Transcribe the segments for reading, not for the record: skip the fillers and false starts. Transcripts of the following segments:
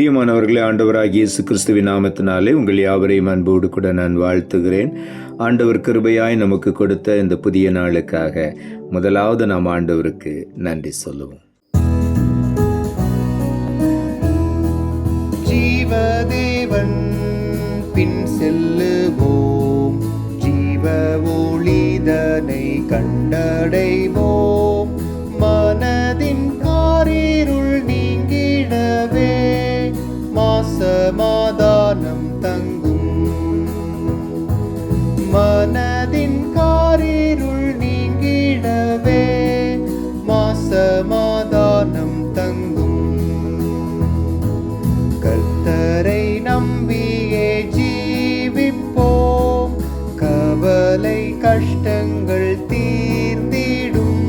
பிரியமானவர்களே, ஆண்டவராகிய இயேசு கிறிஸ்துவின் நாமத்தினாலே உங்கள் யாவரையும் அன்போடு கூட நான் வாழ்த்துகிறேன். ஆண்டவர் கிருபையாய் நமக்கு கொடுத்த இந்த புதிய நாளுக்காக முதலாவது நாம் ஆண்டவருக்கு நன்றி சொல்லுவோம். ஜீவதேவன் பின் செல்லுவோம், ஜீவ ஒளிதனை கண்டடைவோம். மனதின் காரிருள் நீங்கிடவே மாசமாதானம் தங்கும். மனதின் காரிருள் நீங்கிடவே மாசமாதானம் தங்கும். கர்த்தரை நம்பியே ஜீவிப்போம், கவலை கஷ்டங்கள் தீர்ந்திடும்.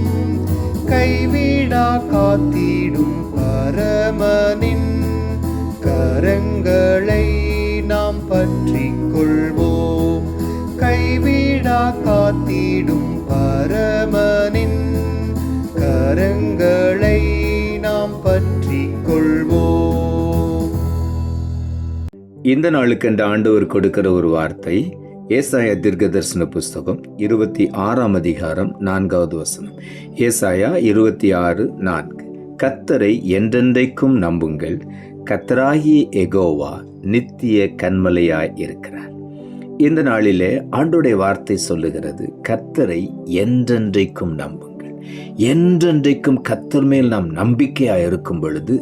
கைவிடா காத்திடும் பரமனின் கரங்களை நாம் பற்றிக் கொள்வோம். கைவிடா காத்திடும் பரமனின் கரங்களை நாம் பற்றிக் கொள்வோம். இந்த நாளுக்கென்று ஆண்டவர் கொடுக்கிற ஒரு வார்த்தை ஏசாயா தீர்க்கதரிசன புஸ்தகம் 26 அதிகாரம் 4வது வசனம். ஏசாயா 26:4. கர்த்தரை என்றென்றைக்கும் நம்புங்கள், கர்த்தராகிய யெகோவா நித்திய கன்மலையாய் இருக்கிறார். இந்த நாளிலே ஆண்டவருடைய வார்த்தை சொல்லுகிறது, கர்த்தரை என்றென்றைக்கும் நம்புங்கள். என்றென்றைக்கும் கர்த்தர் மேல் நாம் நம்பிக்கையாக இருக்கும் பொழுது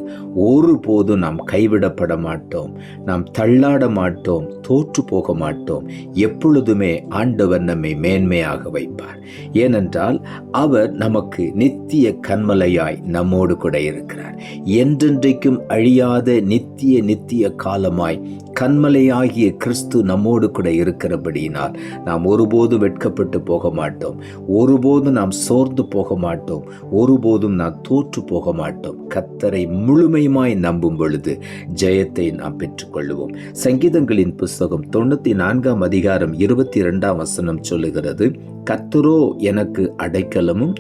ஒருபோதும் நாம் கைவிடப்பட மாட்டோம், நாம் தள்ளாட மாட்டோம், தோற்று போக மாட்டோம். எப்பொழுதுமே ஆண்டவர் நம்மை மேன்மையாக வைப்பார். ஏனென்றால் அவர் நமக்கு நித்திய கன்மலையாய் நம்மோடு கூட இருக்கிறார். என்றென்றைக்கும் அழியாத நித்திய காலமாய் கன்மலையாகிய கிறிஸ்து நம்மோடு கூட இருக்கிறபடியினால் நாம் ஒருபோதும் வெட்கப்பட்டு போக மாட்டோம், ஒருபோதும் நாம் சோர்ந்து போக மாட்டோம், ஒருபோதும் நாம் தோற்று போக மாட்டோம். கர்த்தரை முழுமையுமாய் நம்பும் பொழுது ஜெயத்தை நாம் பெற்றுக்கொள்வோம். சங்கீதங்களின் புஸ்தகம் 94 அதிகாரம் 22 வசனம் சொல்லுகிறது, கர்த்தரோ எனக்கு அடைக்கலமும்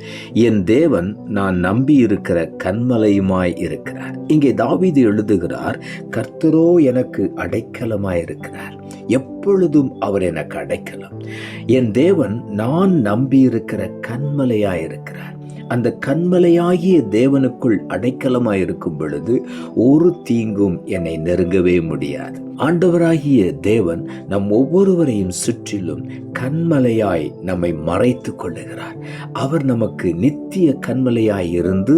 என் தேவன் நான் நம்பி இருக்கிற கன்மலையுமாய் இருக்கிறார். இங்கே தாவீது எழுதுகிறார், கர்த்தரோ எனக்கு அடைக்கலமாய் இருக்கிறார். எப்பொழுதும் அவர் எனக்கு அடைக்கலம். என் தேவன் நான் நம்பி இருக்கிற கன்மலையாய் இருக்கிறார். அந்த கன்மலையாகிய தேவனுக்குள் அடைக்கலமாய் இருக்கும் பொழுது ஒரு தீங்கும் என்னை நெருங்கவே முடியாது. ஆண்டவராகிய தேவன் நம் ஒவ்வொருவரையும் சுற்றிலும் கன்மலையாய் நம்மை மறைத்து கொள்ளுகிறார். அவர் நமக்கு நித்திய கன்மலையாய் இருந்து,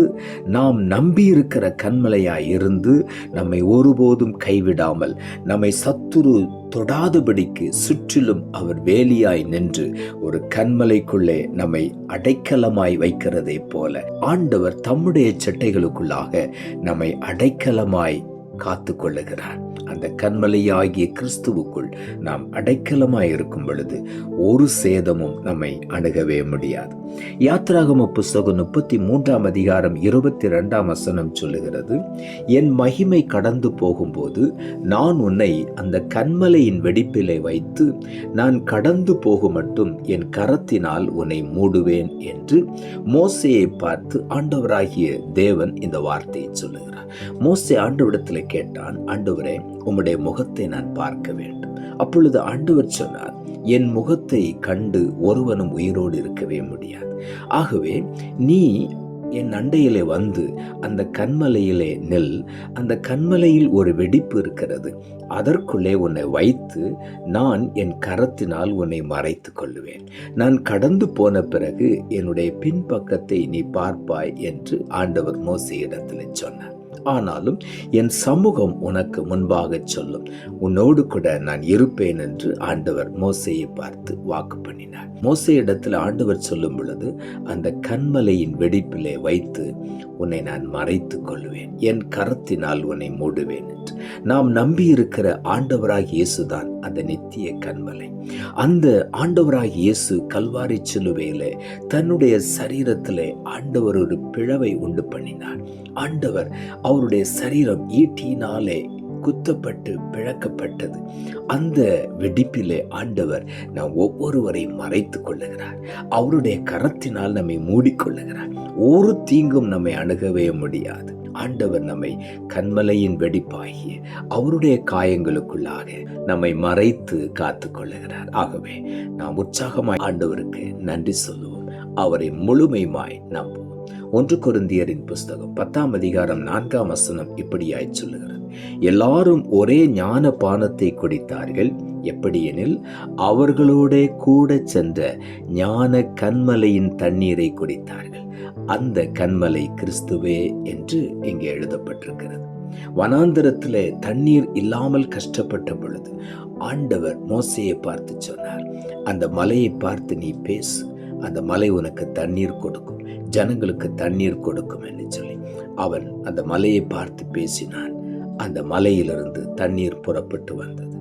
நாம் நம்பியிருக்கிற கன்மலையாய் இருந்து, நம்மை ஒருபோதும் கைவிடாமல் நம்மை சத்துரு தொடாதபடிக்கு சுற்றிலும் அவர் வேலியாய் நின்று ஒரு கன்மலைக்குள்ளே நம்மை அடைக்கலமாய் வைக்கிறதை போல ஆண்டவர் தம்முடைய சட்டைகளுக்குள்ளாக நம்மை அடைக்கலமாய் காத்து கொள்ளுகிறார். அந்த கன்மலையாகிய கிறிஸ்துவுக்குள் நாம் அடைக்கலமாய் இருக்கும் பொழுது ஒரு சேதமும் நம்மை அணுகவே முடியாது. யாத்திராகம புஸ்தகம் 33 அதிகாரம் 22 வசனம் சொல்லுகிறது, என் மகிமை கடந்து போகும்போது நான் உன்னை அந்த கன்மலையின் வெடிப்பிலே வைத்து நான் கடந்து போகும் மட்டும் என் கரத்தினால் உன்னை மூடுவேன் என்று மோசேயை பார்த்து ஆண்டவராகிய தேவன் இந்த வார்த்தையை சொல்லுகிறார். மோசே ஆண்டவரிடத்தில் கேட்டான், ஆண்டவரே, உம்முடைய முகத்தை நான் பார்க்க வேண்டும். அப்பொழுது ஆண்டவர் சொன்னார், என் முகத்தை கண்டு ஒருவனும் உயிரோடு இருக்கவே முடியாது. ஆகவே நீ என் அண்டையிலே வந்து அந்த கன்மலையிலே நெல். அந்த கன்மலையில் ஒரு வெடிப்பு இருக்கிறது, அதற்குள்ளே உன்னை வைத்து நான் என் கரத்தினால் உன்னை மறைத்து கொள்ளுவேன். நான் கடந்து போன பிறகு என்னுடைய பின்பக்கத்தை நீ பார்ப்பாய் என்று ஆண்டவர் மோசேயிடத்தில் சொன்னார். ஆனாலும் என் சமூகம் உனக்கு முன்பாக சொல்லும், உன்னோடு கூட நான் இருப்பேன் என்று ஆண்டவர் மோசேயை பார்த்து வாக்கு பண்ணினார். மோசேயிடத்தில் ஆண்டவர் சொல்லும் பொழுது, அந்த கன்மலையின் வெடிப்பிலே வைத்து உன்னை நான் மறைத்து கொள்வேன், என் கரத்தினால் உன்னை மூடுவேன் என்று. நாம் நம்பி இருக்கிற ஆண்டவராகிய இயேசுதான் அந்த நித்திய கன்மலை. அந்த ஆண்டவராகிய இயேசு கல்வாரி சிலுவையிலே தன்னுடைய சரீரத்திலே ஆண்டவர் ஒரு பிளவை உண்டு பண்ணினார். ஆண்டவர் அவருடைய சரீரம் ஈட்டினாலே குத்தப்பட்டு பிளக்கப்பட்டது. அந்த வெடிப்பிலே ஆண்டவர் நாம் ஒவ்வொருவரையும் மறைத்து கொள்ளுகிறார். அவருடைய கரத்தினால் நம்மை மூடிக்கொள்ளுகிறார். ஒரு தீங்கும் நம்மை அணுகவே முடியாது. ஆண்டவர் நம்மை கன்மலையின் வெடிப்பாகிய அவருடைய காயங்களுக்குள்ளாக நம்மை மறைத்து காத்து கொள்ளுகிறார். ஆகவே நாம் உற்சாகமாய் ஆண்டவருக்கு நன்றி சொல்லுவோம், அவரை முழுமையுமாய் நம்புவோம். 1 கொரிந்தியரின் புஸ்தகம் 10ஆம் அதிகாரம் 4ஆம் வசனம் இப்படியாய் சொல்லுகிறது, எல்லாரும் ஒரே ஞான பானத்தை குடித்தார்கள், எப்படியெனில் அவர்களோட கூட சென்ற ஞான கன்மலையின் தண்ணீரை குடித்தார்கள், அந்த கன்மலை கிறிஸ்துவே என்று இங்கே எழுதப்பட்டிருக்கிறது. வனாந்தரத்திலே தண்ணீர் இல்லாமல் கஷ்டப்பட்ட பொழுது ஆண்டவர் மோசேயை பார்த்து சொன்னார், அந்த மலையை பார்த்து நீ பேசு, அந்த மலை உனக்கு தண்ணீர் கொடுக்கும், ஜனங்களுக்கு தண்ணீர் கொடுக்கும் என்று சொல்லி அவன் அந்த மலையை பார்த்து பேசினான். அந்த மலையிலிருந்து தண்ணீர் புறப்பட்டு வந்தது.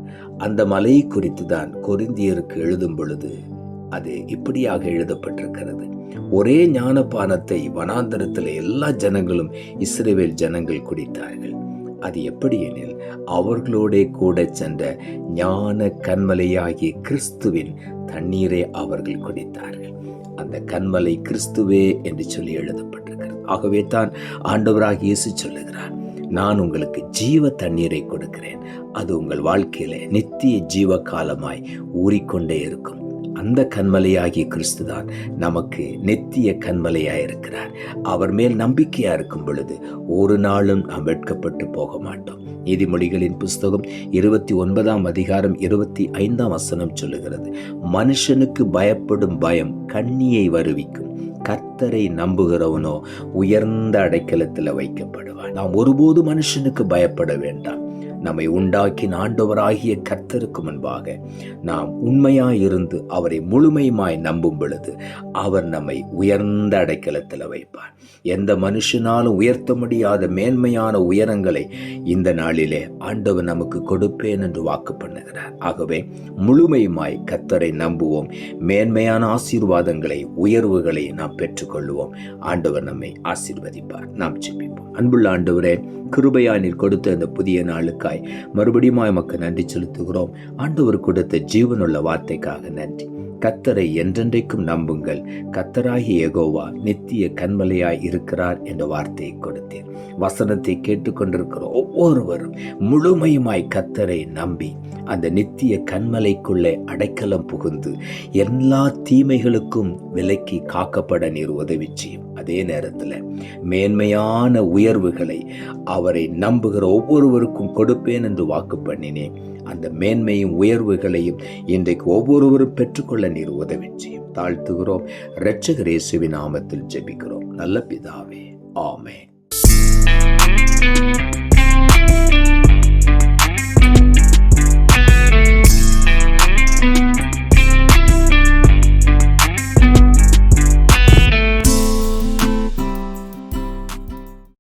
அந்த மலையை குறித்து தான் கொரிந்தியருக்கு எழுதும் பொழுது அது இப்படியாக எழுதப்பட்டிருக்கிறது, ஒரே ஞானபானத்தை வனாந்தரத்தில் எல்லா ஜனங்களும் இஸ்ரவேல் ஜனங்கள் குடித்தார்கள், அது எப்படி எனில் அவர்களோட கூட சென்ற ஞான கன்மலையாகிய கிறிஸ்துவின் தண்ணீரை அவர்கள் குடித்தார்கள். அந்த கன்மலை கிறிஸ்துவே என்று சொல்லி எழுதப்பட்டிருக்கிறது. ஆகவே தான் ஆண்டவராகிய இயேசு சொல்லுகிறார், நான் உங்களுக்கு ஜீவ தண்ணீரை கொடுக்கிறேன், அது உங்கள் வாழ்க்கையில நித்திய ஜீவ காலமாய் ஊறிக்கொண்டே இருக்கும். அந்த கன்மலையாகிய கிறிஸ்து தான் நமக்கு நித்திய கன்மலையாய் இருக்கிறார். அவர் மேல் நம்பிக்கையா இருக்கும் பொழுது ஒரு நாளும் நாம் வெட்கப்பட்டு போக மாட்டோம். நீதிமொழிகளின் புஸ்தகம் 29ஆம் அதிகாரம் 25ஆம் வசனம் சொல்லுகிறது, மனுஷனுக்கு பயப்படும் பயம் கண்ணியை வருவிக்கும், கர்த்தரை நம்புகிறவனோ உயர்ந்த அடைக்கலத்தில் வைக்கப்படுவான். நாம் ஒருபோது மனுஷனுக்கு பயப்பட வேண்டாம். நம்மை உண்டாக்கின ஆண்டவராகிய கர்த்தருக்கு முன்பாக நாம் உண்மையாயிருந்து அவரை முழுமையுமாய் நம்பும் பொழுது அவர் நம்மை உயர்ந்த அடைக்கலத்தில் வைப்பார். எந்த மனுஷனாலும் உயர்த்த முடியாத மேன்மையான உயரங்களை இந்த நாளிலே ஆண்டவர் நமக்கு கொடுப்பேன் என்று வாக்கு பண்ணுகிறார். ஆகவே முழுமையுமாய் கர்த்தரை நம்புவோம், மேன்மையான ஆசீர்வாதங்களை உயர்வுகளை நாம் பெற்றுக்கொள்வோம். ஆண்டவர் நம்மை ஆசீர்வதிப்பார். நாம் ஜெபிப்போம். அன்புள்ள ஆண்டவரே, கிருபையா நீர் கொடுத்த இந்த புதிய நாளுக்காய் மறுபடியும் எமக்கு நன்றி செலுத்துகிறோம். ஆண்டவர் கொடுத்த ஜீவனுள்ள வார்த்தைக்காக நன்றி. கர்த்தரை என்றென்றைக்கும் நம்புங்கள், கர்த்தராகிய யெகோவா நித்திய கன்மலையாய் இருக்கிறார் என்ற வார்த்தையை கொடுத்தீர். வசனத்தை கேட்டுக்கொண்டிருக்கிற ஒவ்வொருவரும் முழுமையுமாய் கர்த்தரை நம்பி அந்த நித்திய கன்மலைக்குள்ளே அடைக்கலம் புகுந்து எல்லா தீமைகளுக்கும் விலக்கி காக்கப்பட நீர் உதவி செய்யும். அதே நேரத்தில் மேன்மையான உயர்வுகளை அவரை நம்புகிற ஒவ்வொருவருக்கும் கொடுப்பேன் என்று வாக்கு பண்ணினேன். அந்த மேன்மையும் உயர்வுகளையும் இன்றைக்கு ஒவ்வொருவரும் பெற்றுக்கொள்ள நீர் உதவி செய்யும். தாழ்த்துகிறோம். இரட்சகர் இயேசுவின் நாமத்தில் ஜெபிக்கிறோம் நல்ல பிதாவே, ஆமென்.